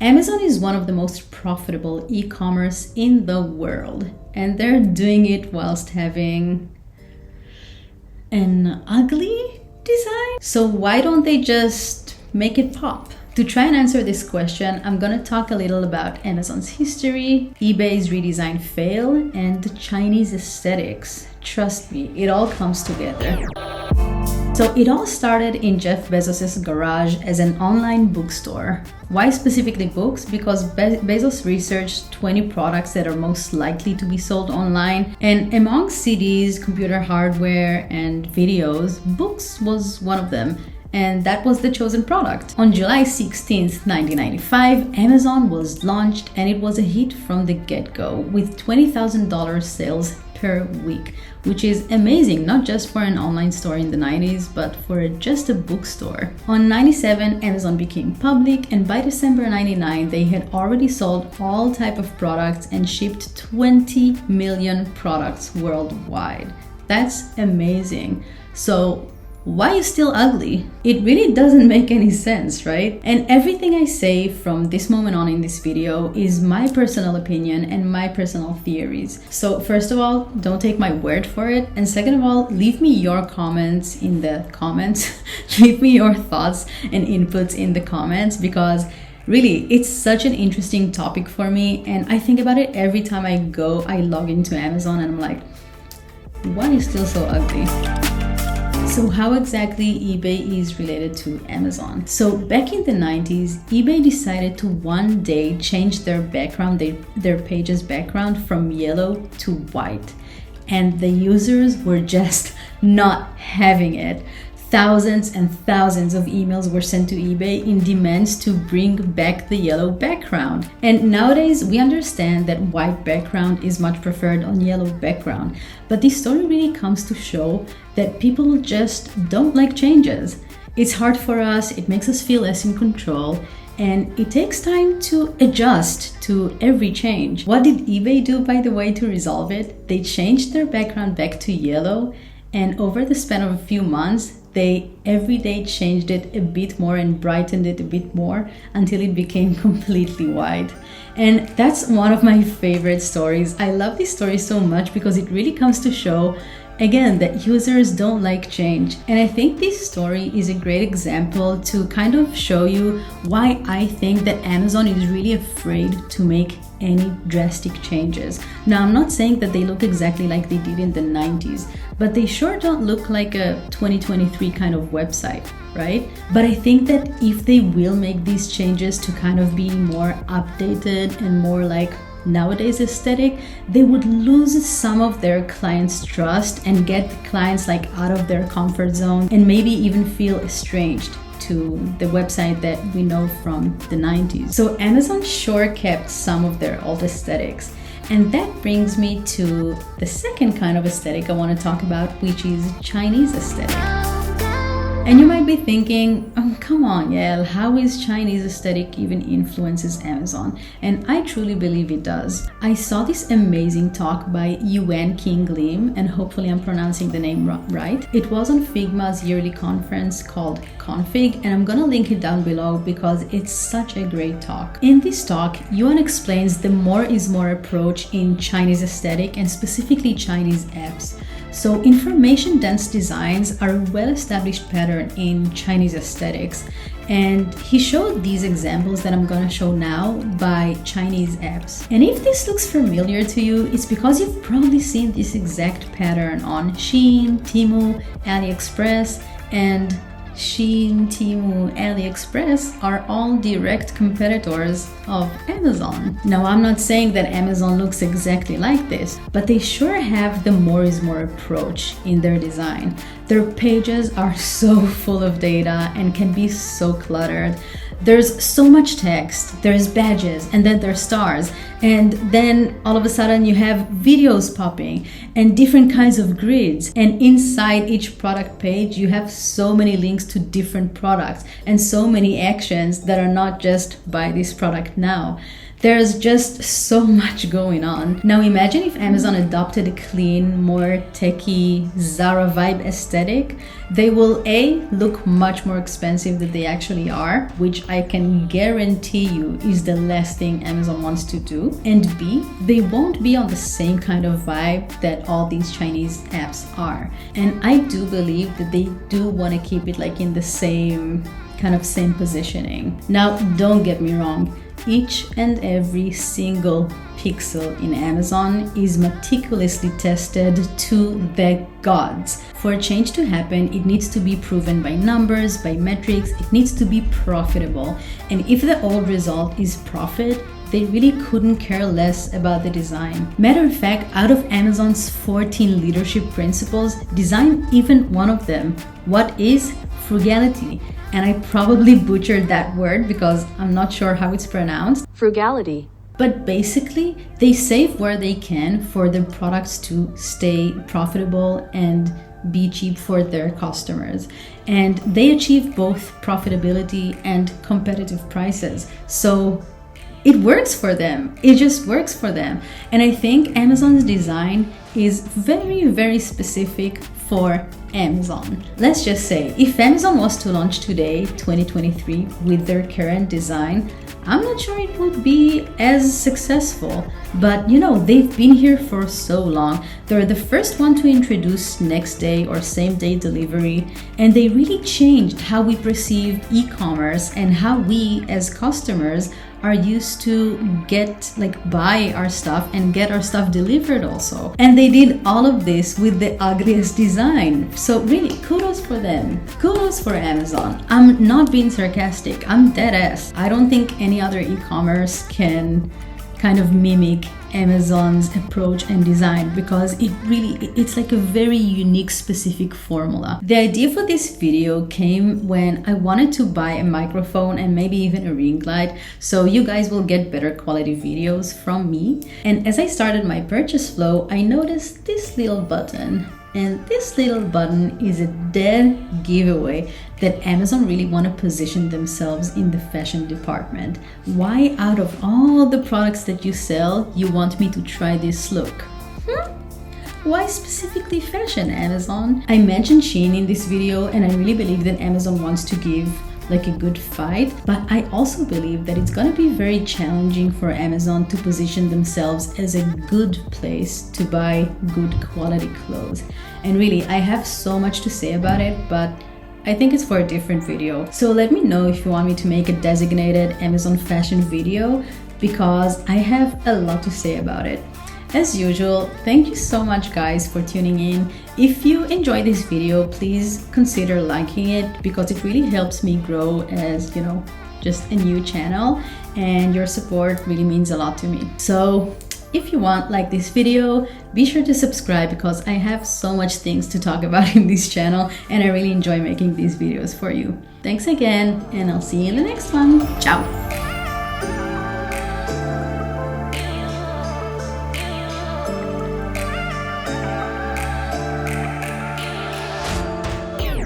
Amazon is one of the most profitable e-commerce in the world, and they're doing it whilst having an ugly design. So why don't they just make it pop? To try and answer this question, I'm gonna talk a little about Amazon's history, eBay's redesign fail, and the Chinese aesthetics. Trust me, it all comes together. So it all started in Jeff Bezos' garage as an online bookstore. Why specifically books? Because Bezos researched 20 products that are most likely to be sold online, and among CDs, computer hardware, and videos, books was one of them. And that was the chosen product. On July 16th, 1995, Amazon was launched, and it was a hit from the get-go with $20,000 sales per week, which is amazing, not just for an online store in the 90s, but for just a bookstore. On 97, Amazon became public, and by December 99, they had already sold all type of products and shipped 20 million products worldwide. That's amazing. So why is still ugly? It really doesn't make any sense, right? And everything I say from this moment on in this video is my personal opinion and my personal theories. So first of all, don't take my word for it. And second of all, leave me your comments in the comments. Leave me your thoughts and inputs in the comments, because really, it's such an interesting topic for me. And I think about it every time I log into Amazon, and I'm like, why is still so ugly? So how exactly eBay is related to Amazon? So back in the 90s, eBay decided to one day change their background, their page's background from yellow to white. And the users were just not having it. Thousands and thousands of emails were sent to eBay in demands to bring back the yellow background. And nowadays we understand that white background is much preferred on yellow background. But this story really comes to show that people just don't like changes. It's hard for us, it makes us feel less in control, and it takes time to adjust to every change. What did eBay do, by the way, to resolve it? They changed their background back to yellow, and over the span of a few months, they every day changed it a bit more and brightened it a bit more until it became completely white. And that's one of my favorite stories. I love this story so much because it really comes to show, again, that users don't like change. And I think this story is a great example to kind of show you why I think that Amazon is really afraid to make any drastic changes. Now, I'm not saying that they look exactly like they did in the 90s, but they sure don't look like a 2023 kind of website, right? But I think that if they will make these changes to kind of be more updated and more like nowadays aesthetic, they would lose some of their clients' trust and get clients like out of their comfort zone and maybe even feel estranged to the website that we know from the 90s. So Amazon sure kept some of their old aesthetics. And that brings me to the second kind of aesthetic I want to talk about, which is Chinese aesthetic. And you might be thinking, oh, come on, Yael, how is Chinese aesthetic even influences Amazon? And I truly believe it does. I saw this amazing talk by Yuan King Lim, and hopefully I'm pronouncing the name right. It was on Figma's yearly conference called Config, and I'm gonna link it down below because it's such a great talk. In this talk, Yuan explains the more is more approach in Chinese aesthetic and specifically Chinese apps. So information-dense designs are a well-established pattern in Chinese aesthetics, and he showed these examples that I'm gonna show now by Chinese apps. And if this looks familiar to you, it's because you've probably seen this exact pattern on Shein, Temu, AliExpress, and Shein, Temu, AliExpress are all direct competitors of Amazon. Now, I'm not saying that Amazon looks exactly like this, but they sure have the more is more approach in their design. Their pages are so full of data and can be so cluttered. There's so much text, there's badges, and then there's stars, and then all of a sudden you have videos popping and different kinds of grids, and inside each product page you have so many links to different products and so many actions that are not just buy this product now. There's just so much going on. Now imagine if Amazon adopted a clean, more techie, Zara vibe aesthetic. They will A, look much more expensive than they actually are, which I can guarantee you is the last thing Amazon wants to do. And B, they won't be on the same kind of vibe that all these Chinese apps are. And I do believe that they do want to keep it like in the same positioning. Now, don't get me wrong. Each and every single pixel in Amazon is meticulously tested to the gods. For a change to happen, it needs to be proven by numbers, by metrics, it needs to be profitable. And if the old result is profit, they really couldn't care less about the design. Matter of fact, out of Amazon's 14 leadership principles, design isn't one of them. What is? Frugality. And I probably butchered that word because I'm not sure how it's pronounced. Frugality. But basically, they save where they can for their products to stay profitable and be cheap for their customers. And they achieve both profitability and competitive prices. So it works for them. It just works for them. And I think Amazon's design is very, very specific for Amazon. Let's just say, if Amazon was to launch today, 2023, with their current design, I'm not sure it would be as successful. But you know, they've been here for so long. They're the first one to introduce next day or same day delivery, and they really changed how we perceive e-commerce and how we as customers are used to buy our stuff and get our stuff delivered also. And they did all of this with the ugliest design. So really, kudos for them. Kudos for Amazon. I'm not being sarcastic. I'm dead ass. I don't think any other e-commerce can kind of mimic Amazon's approach and design, because it's like a very unique, specific formula. The idea for this video came when I wanted to buy a microphone and maybe even a ring light, so you guys will get better quality videos from me. And as I started my purchase flow, I noticed this little button. And this little button is a dead giveaway that Amazon really want to position themselves in the fashion department. Why, out of all the products that you sell, you want me to try this look? Why specifically fashion, Amazon? I mentioned Shein in this video, and I really believe that Amazon wants to give like a good fight, but I also believe that it's gonna be very challenging for Amazon to position themselves as a good place to buy good quality clothes. And really, I have so much to say about it, but I think it's for a different video. So let me know if you want me to make a designated Amazon fashion video, because I have a lot to say about it. As usual, thank you so much guys for tuning in. If you enjoyed this video, please consider liking it, because it really helps me grow as, just a new channel, and your support really means a lot to me. So if you like this video, be sure to subscribe, because I have so much things to talk about in this channel and I really enjoy making these videos for you. Thanks again, and I'll see you in the next one. Ciao!